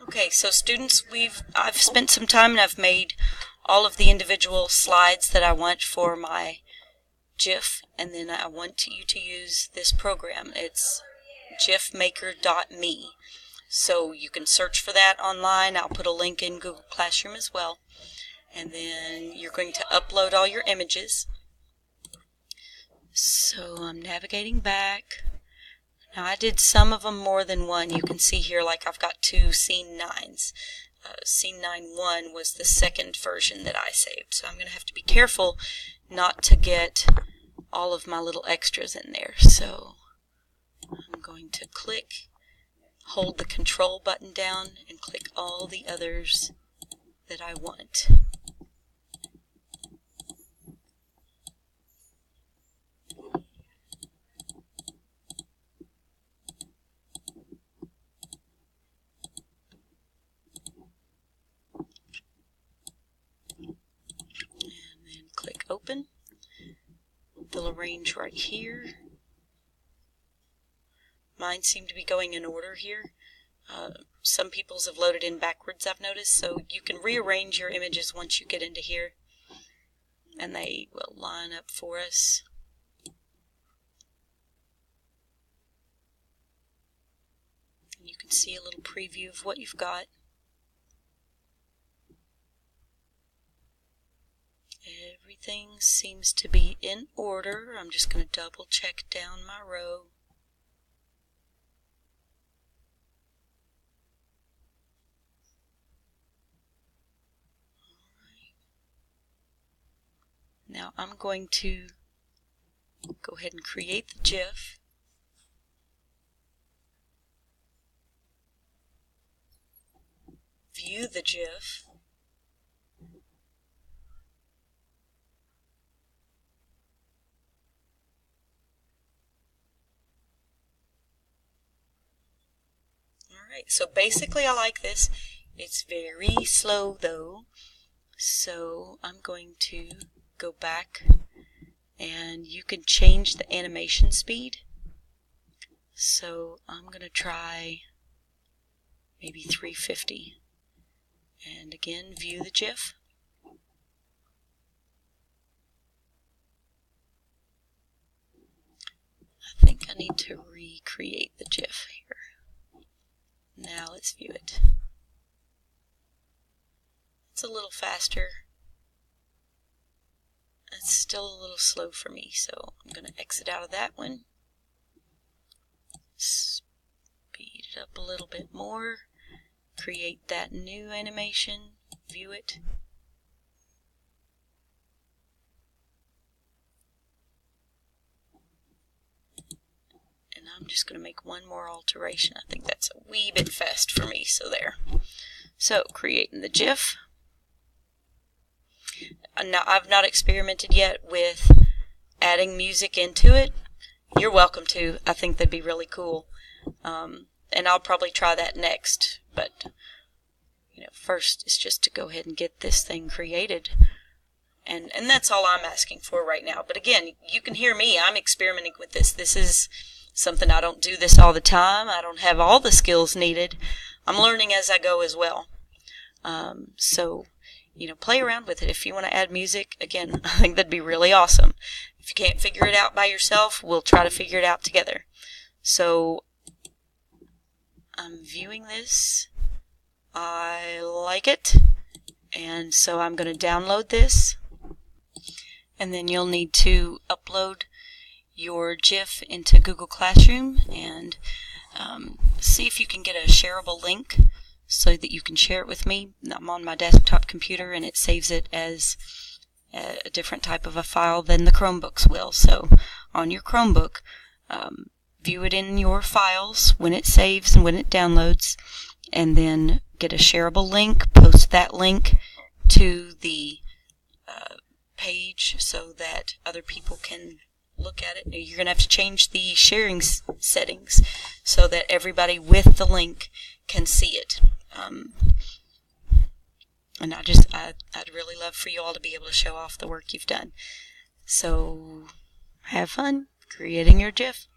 Okay, so students, I've spent some time and I've made all of the individual slides that I want for my GIF, and then I want you to use this program. It's gifmaker.me. So you can search for that online. I'll put a link in Google Classroom as well. And then you're going to upload all your images. So I'm navigating back. Now I did some of them more than one. You can see here like I've got two scene 9s. Scene 9.1 was the second version that I saved. So I'm going to have to be careful not to get all of my little extras in there. So I'm going to hold the control button down and click all the others that I want. Click open. They'll arrange right here. Mine seem to be going in order here. Some people's have loaded in backwards, I've noticed, so you can rearrange your images once you get into here, and they will line up for us. And you can see a little preview of what you've got. Everything seems to be in order. I'm just going to double check down my row. Now I'm going to go ahead and create the GIF. View the GIF. Alright, so basically I like this. It's very slow though, so I'm going to go back, and you can change the animation speed. So I'm going to try maybe 350, and again view the GIF. I think I need to recreate the GIF here. Now let's view it. It's a little faster. It's still a little slow for me, so I'm going to exit out of that one. Speed it up a little bit more. Create that new animation. View it. And I'm just going to make one more alteration. I think that's a wee bit fast for me, so there. So, creating the GIF. Now, I've not experimented yet with adding music into it. You're welcome to. I think that'd be really cool. And I'll probably try that next. But, first is just to go ahead and get this thing created. And that's all I'm asking for right now. But again, you can hear me. I'm experimenting with this. This is something I don't do this all the time. I don't have all the skills needed. I'm learning as I go as well. So, play around with it. If you want to add music, again, I think that'd be really awesome. If you can't figure it out by yourself, we'll try to figure it out together. So, I'm viewing this. I like it. And so I'm going to download this. And then you'll need to upload your GIF into Google Classroom and see if you can get a shareable link so that you can share it with me. I'm on my desktop computer and it saves it as a different type of a file than the Chromebooks will. So on your Chromebook, view it in your files when it saves and when it downloads, and then get a shareable link, post that link to the page so that other people can look at it. You're going to have to change the sharing settings so that everybody with the link can see it. And I'd really love for you all to be able to show off the work you've done. So have fun creating your GIF.